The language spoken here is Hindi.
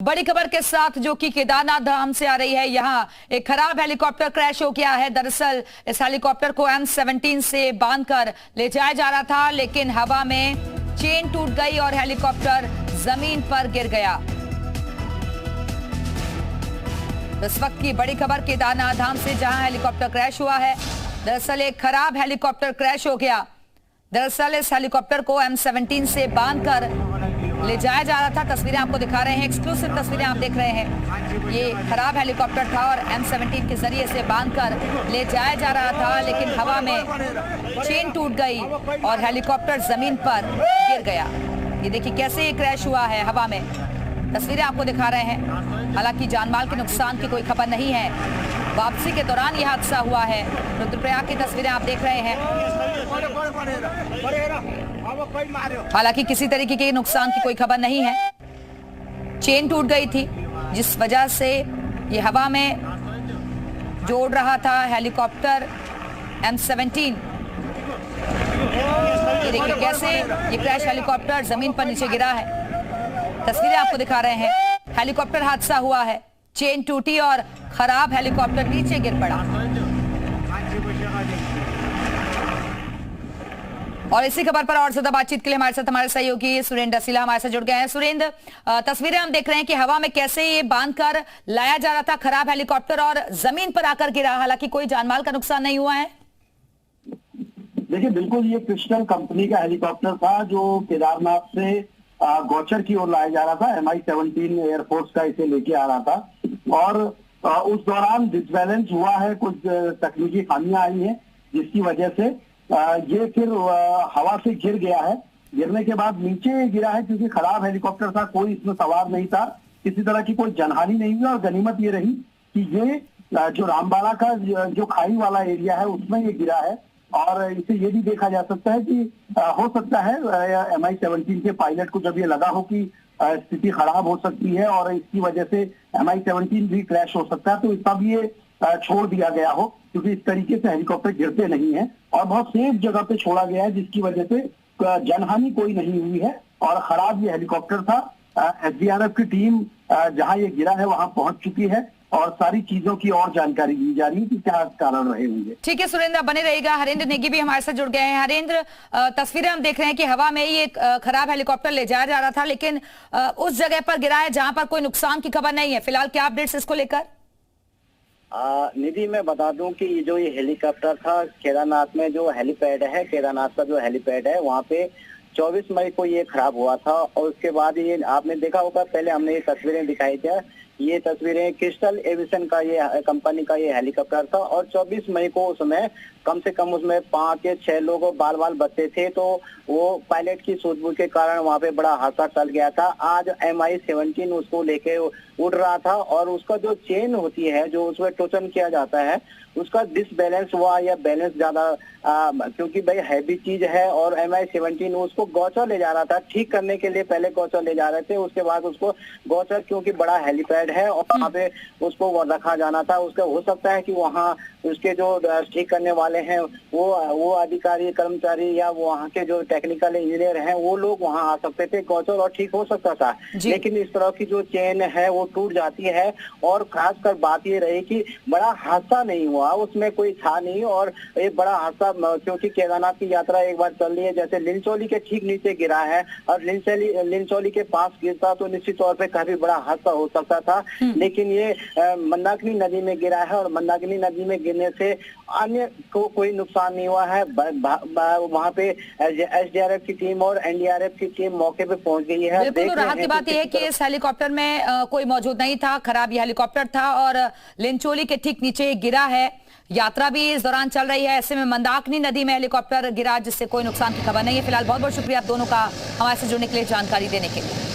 बड़ी खबर के साथ जो कि केदारनाथ धाम से आ रही है। यहाँ एक खराब हेलीकॉप्टर क्रैश हो गया है। दरअसल इस हेलीकॉप्टर को M17 से बांधकर ले जाया जा रहा था, लेकिन हवा में चेन टूट गई और हेलीकॉप्टर जमीन पर गिर गया। इस वक्त की बड़ी खबर केदारनाथ धाम से, जहां हेलीकॉप्टर क्रैश हुआ है। दरअसल एक खराब हेलीकॉप्टर क्रैश हो गया। दरअसल इस हेलीकॉप्टर को M17 से बांधकर ले जाया जा रहा था। तस्वीरें आपको दिखा रहे हैं, एक्सक्लूसिव तस्वीरें आप देख रहे हैं। ये खराब हेलीकॉप्टर था और M17 के जरिए से बांधकर ले जाया जा रहा था, लेकिन हवा में चेन टूट गई और हेलीकॉप्टर जमीन पर गिर गया। ये देखिए कैसे ये क्रैश हुआ है हवा में। तस्वीरें आपको दिखा रहे हैं। हालांकि जानमाल के नुकसान की कोई खबर नहीं है। वापसी के दौरान यह हादसा हुआ है। रुद्रप्रयाग की तस्वीरें आप देख रहे हैं। हालांकि किसी तरीके के नुकसान की कोई खबर नहीं है। चेन टूट गई थी, जिस वजह से ये हवा में जोड़ रहा था हेलीकॉप्टर M17। ये देखिए कैसे ये क्रैश हेलीकॉप्टर जमीन पर नीचे गिरा है। तस्वीरें आपको दिखा रहे हैं। हेलीकॉप्टर हादसा हुआ है, चेन टूटी और खराब हेलीकॉप्टर नीचे गिर पड़ा। और इसी खबर पर और ज्यादा बातचीत के लिए हमारे साथ हमारे सहयोगी सुरेंद्र डसीला हमारे साथ जुड़ गए हैं। सुरेंद्र, तस्वीरें हम देख रहे हैं कि हवा में कैसे ये बांधकर लाया जा रहा था खराब हेलीकॉप्टर और जमीन पर आकर गिरा। हालांकि कोई जानमाल का नुकसान नहीं हुआ है। देखिए, बिल्कुल ये क्रिस्टल कंपनी का हेलीकॉप्टर था जो केदारनाथ से गौचर की ओर लाया जा रहा था। MI-17 एयरफोर्स का इसे लेके आ रहा था और उस दौरान डिसबैलेंस हुआ है, कुछ तकनीकी खामियां आई हैं, जिसकी वजह से ये फिर हवा से गिर गया है। गिरने के बाद नीचे गिरा है, क्योंकि खराब हेलीकॉप्टर था, कोई इसमें सवार नहीं था, किसी तरह की कोई जनहानि नहीं हुई। और गनीमत ये रही कि ये जो रामबाड़ा का जो खाई वाला एरिया है उसमें ये गिरा है। और इसे ये भी देखा जा सकता है कि हो सकता है MI-17 के पायलट को जब ये लगा हो कि स्थिति खराब हो सकती है और इसकी वजह से MI-17 भी क्रैश हो सकता है, तो तब ये छोड़ दिया गया हो, क्योंकि इस तरीके से हेलीकॉप्टर गिरते नहीं है और बहुत सेफ जगह पे छोड़ा गया है, जिसकी वजह से जनहानि कोई नहीं हुई है। और खराब ये हेलीकॉप्टर था। SDRF की टीम जहां ये गिरा है वहां पहुंच चुकी है और सारी चीजों की और जानकारी दी जा रही है कि क्या कारण रहे होंगे। ठीक है सुरेंद्र, बने रहेगा। हरेंद्र नेगी भी हमारे साथ जुड़ गए हैं। हरेंद्र, तस्वीरें हम देख रहे हैं कि हवा में ये खराब हेलीकॉप्टर ले जाया जा रहा था, लेकिन उस जगह पर गिरा है जहां पर कोई नुकसान की खबर नहीं है। फिलहाल क्या अपडेट्स इसको लेकर? निधि, मैं बता दूं कि जो ये हेलीकॉप्टर था, केदारनाथ में जो हेलीपैड है, केदारनाथ का जो हेलीपैड है, वहाँ पे 24 मई को ये खराब हुआ था। और उसके बाद ये आपने देखा होगा, पहले हमने ये तस्वीरें दिखाई थी। ये तस्वीरें क्रिस्टल एविएशन का ये कंपनी का ये हेलीकॉप्टर था और 24 मई को उसमें कम से कम उसमें 5 या 6 लोग बाल बचे थे। तो वो पायलट की सूझबूझ के कारण वहाँ पे बड़ा हादसा टल गया था। आज MI-17 उसको लेके उड़ रहा था और उसका जो चेन होती है, जो उसमें टोचन किया जाता है, उसका डिसबैलेंस हुआ या बैलेंस ज्यादा, क्योंकि भाई हैवी चीज है। और MI-17 उसको गौचर ले जा रहा था, ठीक करने के लिए पहले गौचर ले जा रहे थे, उसके बाद उसको गौचर, क्योंकि बड़ा हेलीपैड है और वहाँ पे उसको रखा जाना था। उसका हो सकता है कि वहाँ उसके जो ठीक करने वाले हैं वो अधिकारी कर्मचारी या वहाँ के जो टेक्निकल इंजीनियर हैं वो लोग वहाँ आ सकते थे गौचर और ठीक हो सकता था। लेकिन इस तरह की जो चेन है वो टूट जाती है। और खासकर बात ये रही कि बड़ा हादसा नहीं हुआ, उसमें कोई था नहीं। और एक बड़ा हादसा, क्योंकि केदारनाथ की यात्रा एक बार चल रही है, जैसे लिंचोली के ठीक नीचे गिरा है और लिंचोली के पास गिरता तो निश्चित तौर पे काफी बड़ा हादसा हो सकता था। लेकिन ये मंदाकिनी नदी में गिरा है और मंदाकिनी नदी में गिरने से अन्य को कोई नुकसान नहीं हुआ है। वहाँ पे SDRF की टीम और NDRF की टीम मौके पे पहुंच गई है। बिल्कुल, राहत की बात यह है कि इस हेलीकॉप्टर में कोई मौजूद नहीं था, खराब ये हेलीकॉप्टर था और लिंचोली के ठीक नीचे गिरा है। यात्रा भी इस दौरान चल रही है, ऐसे में मंदाकिनी नदी में हेलीकॉप्टर गिरा, जिससे कोई नुकसान की खबर नहीं है। फिलहाल बहुत बहुत शुक्रिया आप दोनों का हमारे से जुड़ने के लिए, जानकारी देने के लिए।